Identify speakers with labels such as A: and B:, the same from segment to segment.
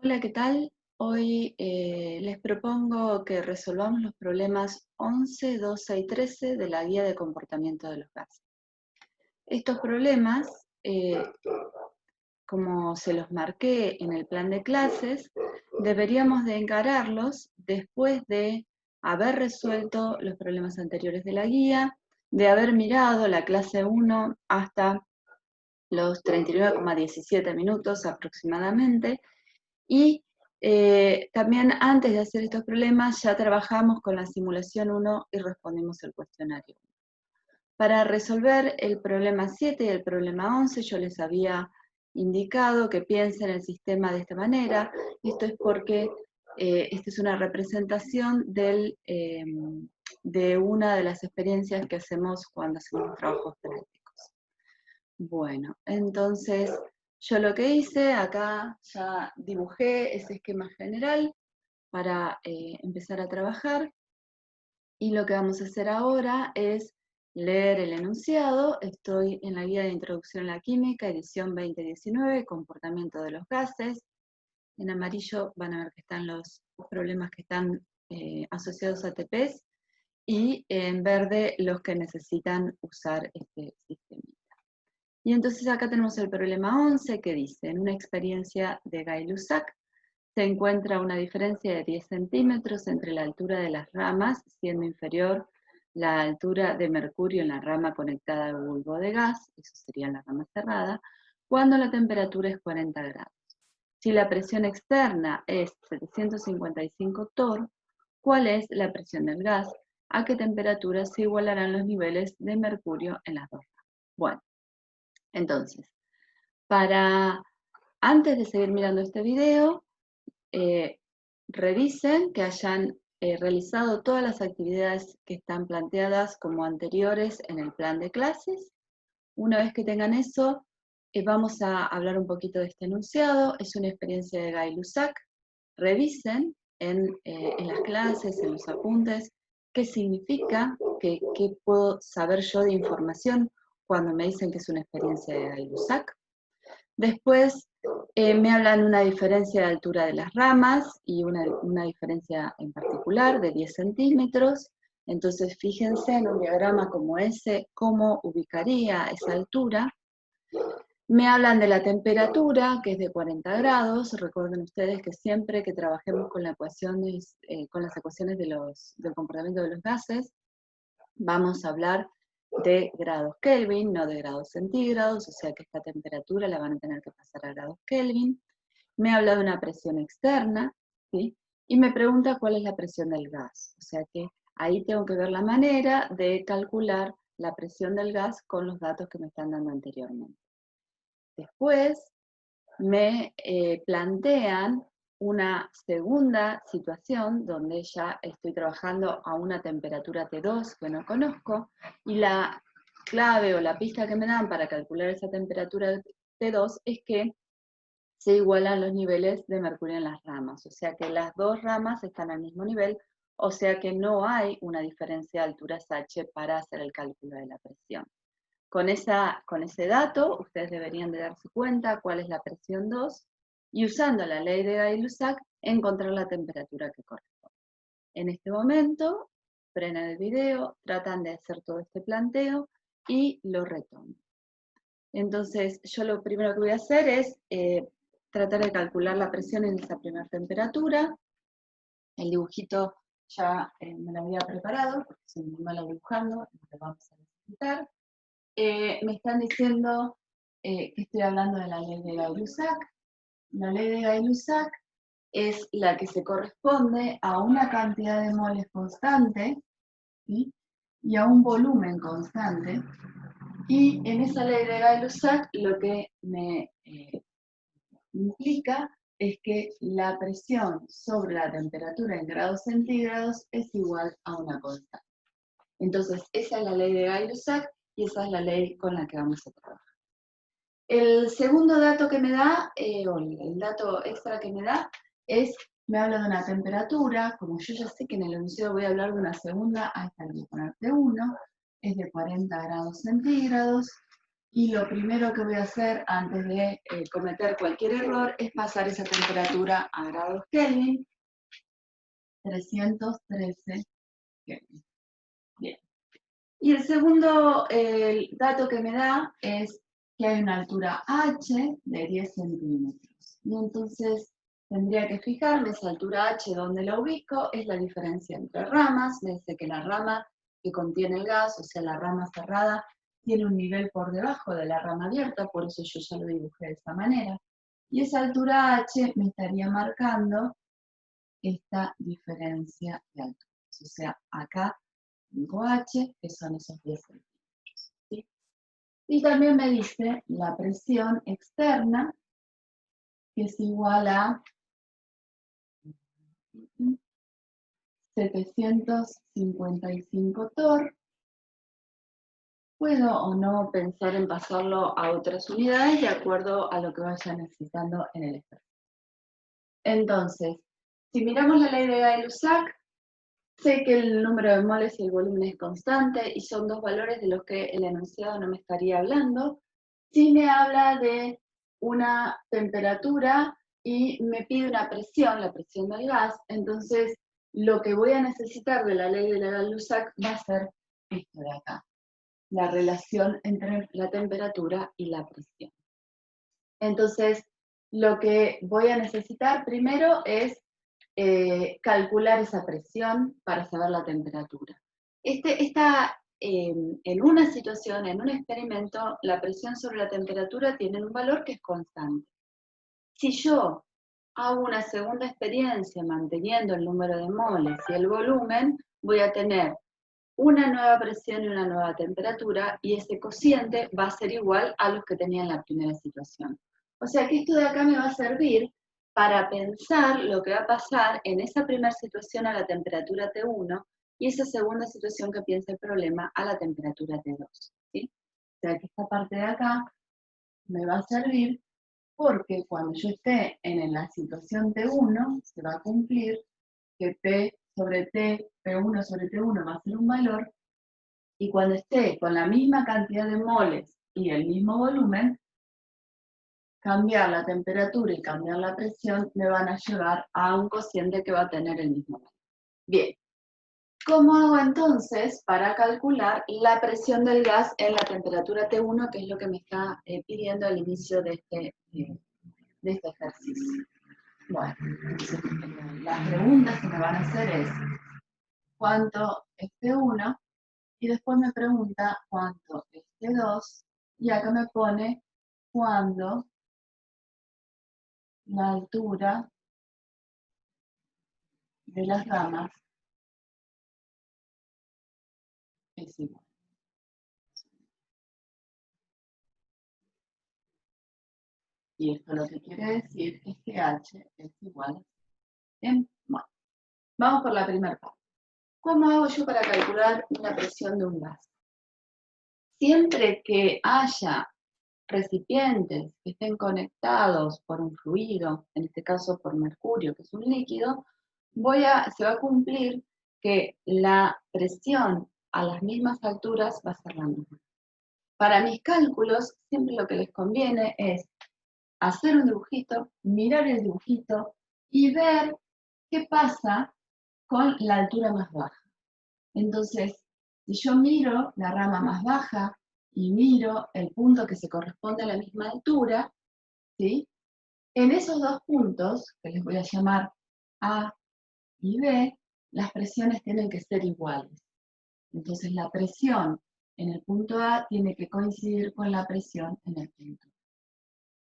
A: Hola, ¿qué tal? Hoy les propongo que resolvamos los problemas 11, 12 y 13 de la guía de comportamiento de los gases. Estos problemas, como se los marqué en el plan de clases, deberíamos de encararlos después de haber resuelto los problemas anteriores de la guía, de haber mirado la clase 1 hasta los 39,17 minutos aproximadamente. Y también antes de hacer estos problemas ya trabajamos con la simulación 1 y respondimos el cuestionario. Para resolver el problema 7 y el problema 11 yo les había indicado que piensen el sistema de esta manera. Esto es porque esta es una representación de una de las experiencias que hacemos cuando hacemos trabajos prácticos. Bueno, entonces yo lo que hice, acá ya dibujé ese esquema general para empezar a trabajar, y lo que vamos a hacer ahora es leer el enunciado. Estoy en la guía de introducción a la química, edición 2019, comportamiento de los gases. En amarillo van a ver que están los problemas que están asociados a ATPs, y en verde los que necesitan usar este sistema. Y entonces acá tenemos el problema 11 que dice: en una experiencia de Gay-Lussac se encuentra una diferencia de 10 centímetros entre la altura de las ramas, siendo inferior la altura de mercurio en la rama conectada al bulbo de gas, eso sería la rama cerrada, cuando la temperatura es 40 grados. Si la presión externa es 755 torr, ¿cuál es la presión del gas? ¿A qué temperatura se igualarán los niveles de mercurio en las dos ramas? Bueno, entonces, antes de seguir mirando este video, revisen que hayan realizado todas las actividades que están planteadas como anteriores en el plan de clases. Una vez que tengan eso, vamos a hablar un poquito de este enunciado. Es una experiencia de Gay-Lussac. Revisen en las clases, en los apuntes, qué significa, qué puedo saber yo de información cuando me dicen que es una experiencia de Gay-Lussac. Después me hablan una diferencia de altura de las ramas y una diferencia en particular de 10 centímetros. Entonces fíjense en un diagrama como ese, cómo ubicaría esa altura. Me hablan de la temperatura, que es de 40 grados. Recuerden ustedes que siempre que trabajemos con, con las ecuaciones del comportamiento de los gases, vamos a hablar de grados Kelvin, no de grados centígrados, o sea que esta temperatura la van a tener que pasar a grados Kelvin. Me habla de una presión externa, ¿sí? Y me pregunta cuál es la presión del gas. O sea que ahí tengo que ver la manera de calcular la presión del gas con los datos que me están dando anteriormente. Después me plantean una segunda situación donde ya estoy trabajando a una temperatura T2 que no conozco, y la clave o la pista que me dan para calcular esa temperatura T2 es que se igualan los niveles de mercurio en las ramas, o sea que las dos ramas están al mismo nivel, o sea que no hay una diferencia de alturas H para hacer el cálculo de la presión. Con ese dato, ustedes deberían de darse cuenta cuál es la presión 2, y usando la ley de Gay-Lussac, encontrar la temperatura que corresponde. En este momento, frenan el video, tratan de hacer todo este planteo y lo retoman. Entonces, yo lo primero que voy a hacer es tratar de calcular la presión en esa primera temperatura. El dibujito ya me lo había preparado, porque soy muy mala dibujando, lo vamos a necesitar. Me están diciendo que estoy hablando de la ley de Gay-Lussac. La ley de Gay-Lussac es la que se corresponde a una cantidad de moles constante, ¿sí? Y a un volumen constante. Y en esa ley de Gay-Lussac lo que me implica es que la presión sobre la temperatura en grados centígrados es igual a una constante. Entonces, esa es la ley de Gay-Lussac y esa es la ley con la que vamos a trabajar. El segundo dato que me da, o el dato extra que me da, me habla de una temperatura. Como yo ya sé que en el enunciado voy a hablar de una segunda, ahí está, le voy a poner T1, es de 40 grados centígrados, Y lo primero que voy a hacer antes de cometer cualquier error es pasar esa temperatura a grados Kelvin, 313 Kelvin. Bien. Y el segundo dato que me da es que hay una altura H de 10 centímetros. Y entonces tendría que fijarme esa altura H, donde la ubico, es la diferencia entre ramas. Me dice que la rama que contiene el gas, o sea, la rama cerrada, tiene un nivel por debajo de la rama abierta, por eso yo ya lo dibujé de esta manera. Y esa altura H me estaría marcando esta diferencia de alturas. O sea, acá tengo H, que son esos 10 centímetros. ¿Sí? Y también me dice la presión externa, que es igual a 755 torr. Puedo o no pensar en pasarlo a otras unidades de acuerdo a lo que vaya necesitando en el ejercicio. Entonces, si miramos la ley de Gay-Lussac, sé que el número de moles y el volumen es constante y son dos valores de los que el enunciado no me estaría hablando. Sí me habla de una temperatura y me pide una presión, la presión del gas, entonces lo que voy a necesitar de la ley de Gay-Lussac va a ser esto de acá, la relación entre la temperatura y la presión. Entonces, lo que voy a necesitar primero es calcular esa presión para saber la temperatura. En una situación, en un experimento, la presión sobre la temperatura tiene un valor que es constante. Si yo hago una segunda experiencia manteniendo el número de moles y el volumen, voy a tener una nueva presión y una nueva temperatura, y ese cociente va a ser igual a los que tenía en la primera situación. O sea que esto de acá me va a servir para pensar lo que va a pasar en esa primera situación a la temperatura T1 y esa segunda situación que piensa el problema a la temperatura T2. ¿Sí? O sea que esta parte de acá me va a servir porque cuando yo esté en la situación T1 se va a cumplir que P sobre T, P1 sobre T1 va a ser un valor, y cuando esté con la misma cantidad de moles y el mismo volumen, cambiar la temperatura y cambiar la presión me van a llevar a un cociente que va a tener el mismo valor. Bien, ¿cómo hago entonces para calcular la presión del gas en la temperatura T1, que es lo que me está pidiendo al inicio de este ejercicio? Bueno, entonces, las preguntas que me van a hacer es ¿cuánto es T1? Y después me pregunta cuánto es T2, y acá me pone cuándo la altura de las ramas es igual. Y esto lo que quiere decir es que H es igual en mol. Vamos por la primera parte. ¿Cómo hago yo para calcular una presión de un gas? Siempre que haya recipientes que estén conectados por un fluido, en este caso por mercurio, que es un líquido, se va a cumplir que la presión a las mismas alturas va a ser la misma. Para mis cálculos, siempre lo que les conviene es hacer un dibujito, mirar el dibujito y ver qué pasa con la altura más baja. Entonces, si yo miro la rama más baja y miro el punto que se corresponde a la misma altura, ¿sí? En esos dos puntos, que les voy a llamar A y B, las presiones tienen que ser iguales. Entonces la presión en el punto A tiene que coincidir con la presión en el punto B.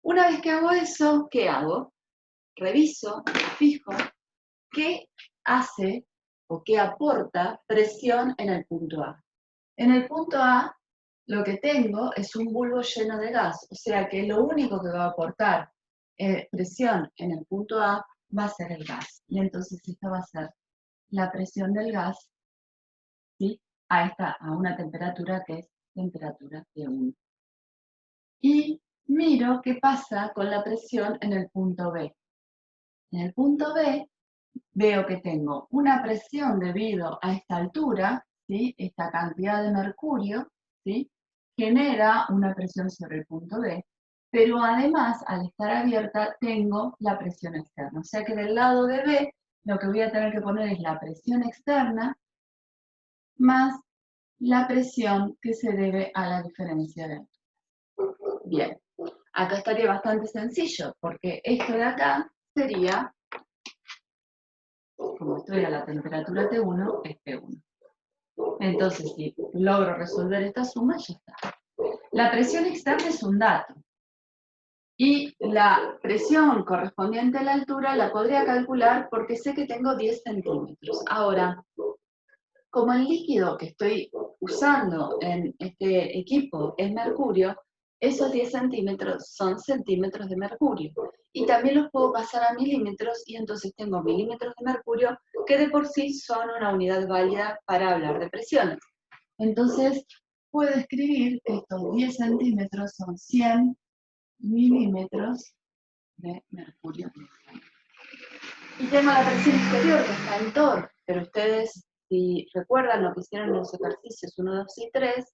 A: Una vez que hago eso, ¿qué hago? Reviso, fijo, qué hace o qué aporta presión en el punto A. En el punto A, lo que tengo es un bulbo lleno de gas, o sea que lo único que va a aportar presión en el punto A va a ser el gas. Y entonces esta va a ser la presión del gas, ¿sí? A una temperatura que es temperatura T1. Y miro qué pasa con la presión en el punto B. En el punto B veo que tengo una presión debido a esta altura, ¿sí? Esta cantidad de mercurio, ¿sí? genera una presión sobre el punto B, pero además, al estar abierta, tengo la presión externa. O sea que del lado de B, lo que voy a tener que poner es la presión externa más la presión que se debe a la diferencia de altura. Bien, acá estaría bastante sencillo, porque esto de acá sería, como estoy a la temperatura T1, es P1. Entonces, si logro resolver esta suma, ya está. La presión externa es un dato. Y la presión correspondiente a la altura la podría calcular porque sé que tengo 10 centímetros. Ahora, como el líquido que estoy usando en este equipo es mercurio, esos 10 centímetros son centímetros de mercurio. Y también los puedo pasar a milímetros y entonces tengo milímetros de mercurio que de por sí son una unidad válida para hablar de presiones. Entonces, puedo escribir que estos 10 centímetros son 100 milímetros de mercurio. Y tengo la presión exterior que está en torr, pero ustedes, si recuerdan lo que hicieron en los ejercicios 1, 2 y 3,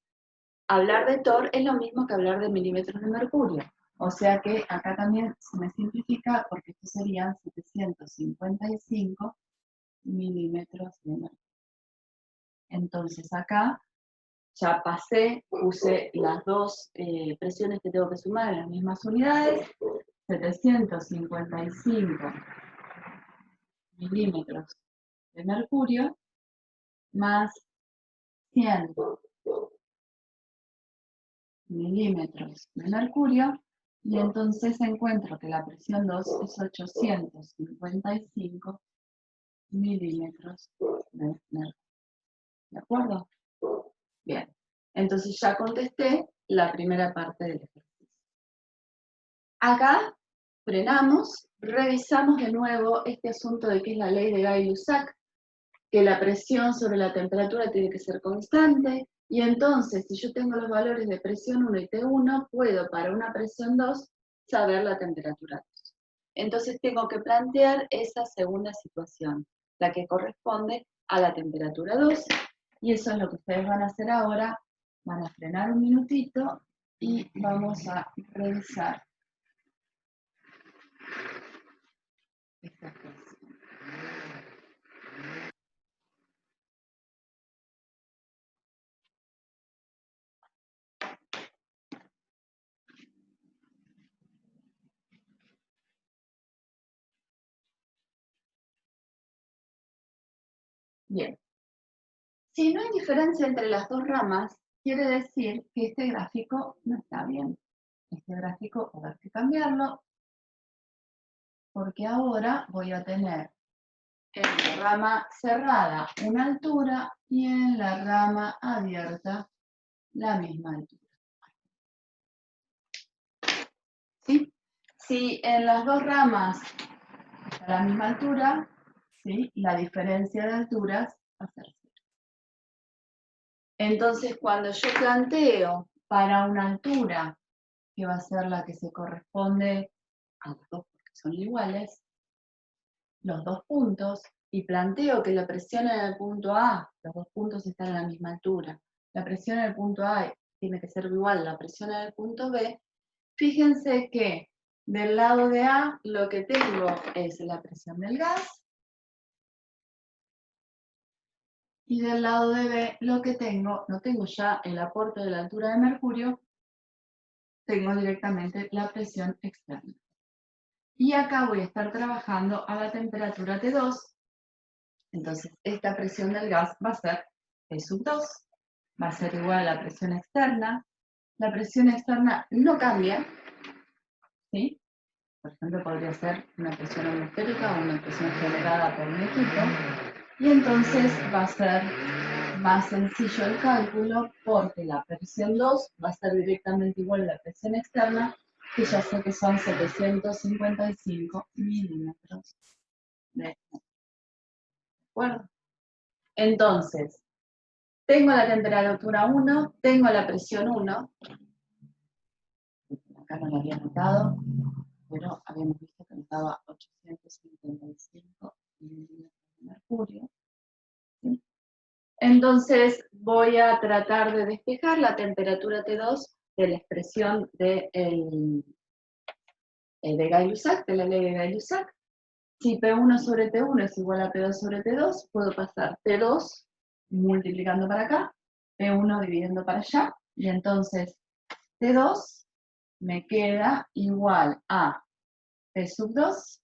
A: hablar de torr es lo mismo que hablar de milímetros de mercurio. O sea que acá también se me simplifica porque estos serían 755 milímetros de mercurio. Entonces acá ya pasé, puse las dos presiones que tengo que sumar en las mismas unidades, 755 milímetros de mercurio más 100 milímetros de mercurio, y entonces encuentro que la presión 2 es 855 milímetros de mercurio. ¿De acuerdo? Bien. Entonces ya contesté la primera parte del ejercicio. Acá frenamos, revisamos de nuevo este asunto de que es la ley de Gay-Lussac, que la presión sobre la temperatura tiene que ser constante, y entonces si yo tengo los valores de presión 1 y T1, puedo para una presión 2 saber la temperatura 2. Entonces tengo que plantear esa segunda situación, la que corresponde a la temperatura 2, y eso es lo que ustedes van a hacer ahora. Van a frenar un minutito y vamos a revisar esta ecuación. Bien. Si no hay diferencia entre las dos ramas, quiere decir que este gráfico no está bien. Este gráfico va a haber que cambiarlo, porque ahora voy a tener en la rama cerrada una altura y en la rama abierta la misma altura. ¿Sí? Si en las dos ramas está la misma altura, ¿sí? La diferencia de alturas va a ser 0. Entonces, cuando yo planteo para una altura, que va a ser la que se corresponde a los dos porque son iguales, los dos puntos, y planteo que la presión en el punto A, los dos puntos están a la misma altura, la presión en el punto A tiene que ser igual a la presión en el punto B, fíjense que del lado de A lo que tengo es la presión del gas, y del lado de B lo que tengo, no tengo ya el aporte de la altura de mercurio, tengo directamente la presión externa. Y acá voy a estar trabajando a la temperatura T2, entonces esta presión del gas va a ser P sub 2, va a ser igual a la presión externa. La presión externa no cambia, ¿sí? Por ejemplo, podría ser una presión atmosférica o una presión generada por un equipo, y entonces va a ser más sencillo el cálculo porque la presión 2 va a ser directamente igual a la presión externa, que ya sé que son 755 milímetros de acuerdo. Entonces, tengo la temperatura 1, tengo la presión 1, acá no lo había notado, pero habíamos visto que estaba 855 milímetros de mercurio. ¿Sí? Entonces, voy a tratar de despejar la temperatura T2 de la expresión de Gay-Lussac, de la ley de Gay-Lussac. Si P1 sobre T1 es igual a P2 sobre T2, puedo pasar T2 multiplicando para acá, P1 dividiendo para allá, y entonces T2 me queda igual a P sub 2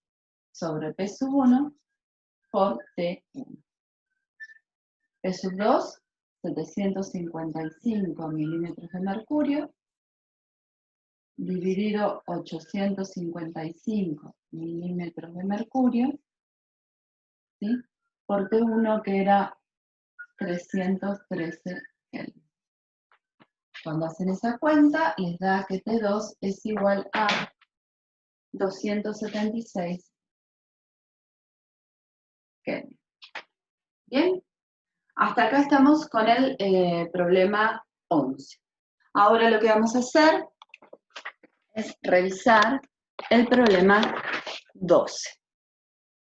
A: sobre P sub 1 por T1. P sub 2, 755 milímetros de mercurio, dividido 855 milímetros de mercurio, ¿sí? Por T1 que era 313 Kelvin. Cuando hacen esa cuenta, les da que T2 es igual a 276 Kelvin. ¿Bien? Hasta acá estamos con el problema 11. Ahora lo que vamos a hacer es revisar el problema 12.